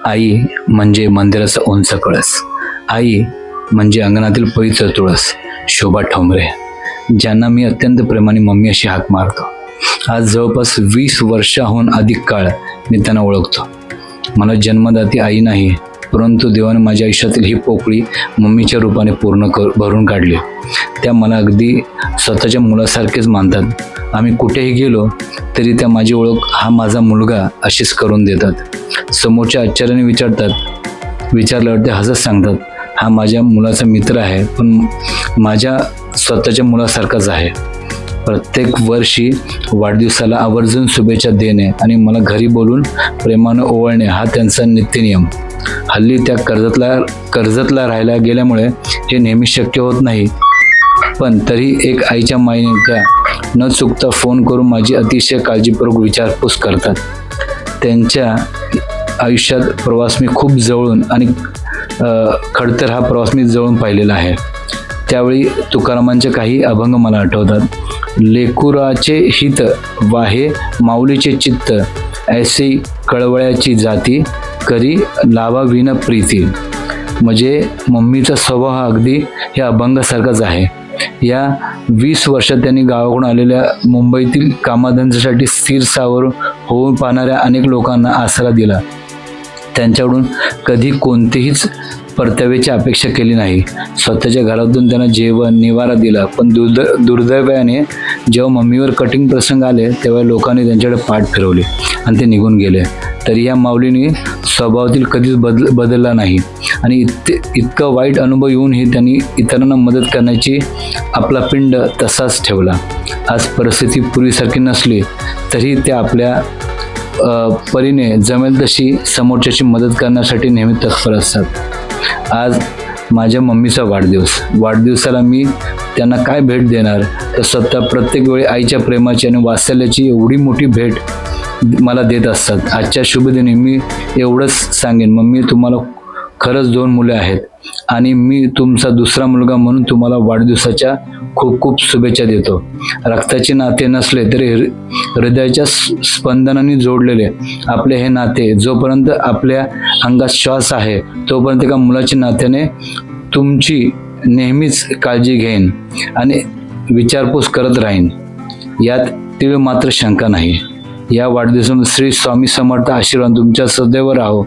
आई म्हणजे मंदिराचा उंच कळस, आई म्हणजे अंगणातील पवित्र तुळस. शोभा ठोंबरे, ज्यांना मी अत्यंत प्रेमाने मम्मी अशी हाक मारतो. आज जवळपास 20 वर्षाहून अधिक काळ मी त्यांना ओळखतो. मला जन्मदाती आई नाही, परंतु देवाने माझ्या आयुष्यातील ही पोकळी मम्मीच्या रूपाने भरून काढली. त्या मला अगदी स्वतःच्या मुलासारखेच मानतात. आम्ही कुठेही गेलो तरी त्या माझी ओळख हा माझा मुलगा अशीच करून देतात. समोरच्या आश्चर्याने विचारल्यावर ते हसत सांगतात, हा माझ्या मुलाचा मित्र आहे, पण माझ्या स्वतःच्या मुलासारखाच आहे. प्रत्येक वर्षी वाढदिवसाला आवर्जून शुभेच्छा देणे आणि मला घरी बोलून प्रेमानं ओवाळणे हा त्यांचा नित्यनियम. हल्ली त्या कर्जतला राहायला गेल्यामुळे हे नेहमी शक्य होत नाही, पण तरी एक आईच्या मायेने त्या न चुकता फोन करून माझी अतिशय काळजीपूर्वक विचारपूस करतात. त्यांच्या आयुष्यात प्रवास मी खूप जवळून आणि खडतर हा प्रवास मी जवळून पाहिलेला आहे. त्यावेळी तुकारामांचे काही अभंग मला आठवतात. लेकुराचे हित वाहे माऊलीचे चित्त, ऐसी कळवळ्याची जाती करी लावा विन प्रीती. म्हणजे मम्मीचा स्वभाव हा अगदी या अभंगासारखाच आहे. या 20 वर्षात त्यांनी गावाकडून आलेल्या मुंबईतील कामाधंद्यासाठी स्थिर स्थावर होऊन पाहणाऱ्या अनेक लोकांना आसरा दिला. त्यांच्याकडून कधी कोणतीहीच परताव्याची अपेक्षा केली नाही. स्वतःच्या घरातून त्यांना जेवण निवारा दिला. पण दुर्दैवाने जेव्हा मम्मीवर कठीण प्रसंग आले तेव्हा लोकांनी त्यांच्याकडे पाठ फिरवली आणि ते निघून गेले. तरी या माऊलीने स्वभावातील कधीच बदलला नाही आणि इतका वाईट अनुभव येऊनही त्यांनी इतरांना मदत करण्याची आपला पिंड तसाच ठेवला. आज परिस्थिती पूर्वीसारखी नसली तरी त्या आपल्या परीने जमेल तशी समोरच्याची मदत करण्यासाठी नेहमी तत्पर असतात. आज माझ्या मम्मीचा वाढदिवसाला मी त्यांना काय भेट देणार, तर स्वतः प्रत्येक वेळी आईच्या प्रेमाची आणि वात्सल्याची एवढी मोठी भेट मला देत असतात. आजच्या शुभदिनी मी एवढंच सांगेन, मम्मी तुम्हाला खरंच 2 मुले आहेत आणि मी तुमचा दुसरा मुलगा म्हणून तुम्हाला वाढदिवसाच्या खूप खूप शुभेच्छा देतो. रक्ताचे नाते नसले तरी हृदयाच्या स्पंदनाने जोडलेले आपले हे नाते जोपर्यंत आपल्या अंगात श्वास आहे तोपर्यंत एका मुलाच्या नात्याने तुमची नेहमीच काळजी घेईन आणि विचारपूस करत राहीन, यात तीळ मात्र शंका नाही. या वाढदिवसामध्ये श्री स्वामी समर्थ आशीर्वाद तुमच्या सदैव राहो.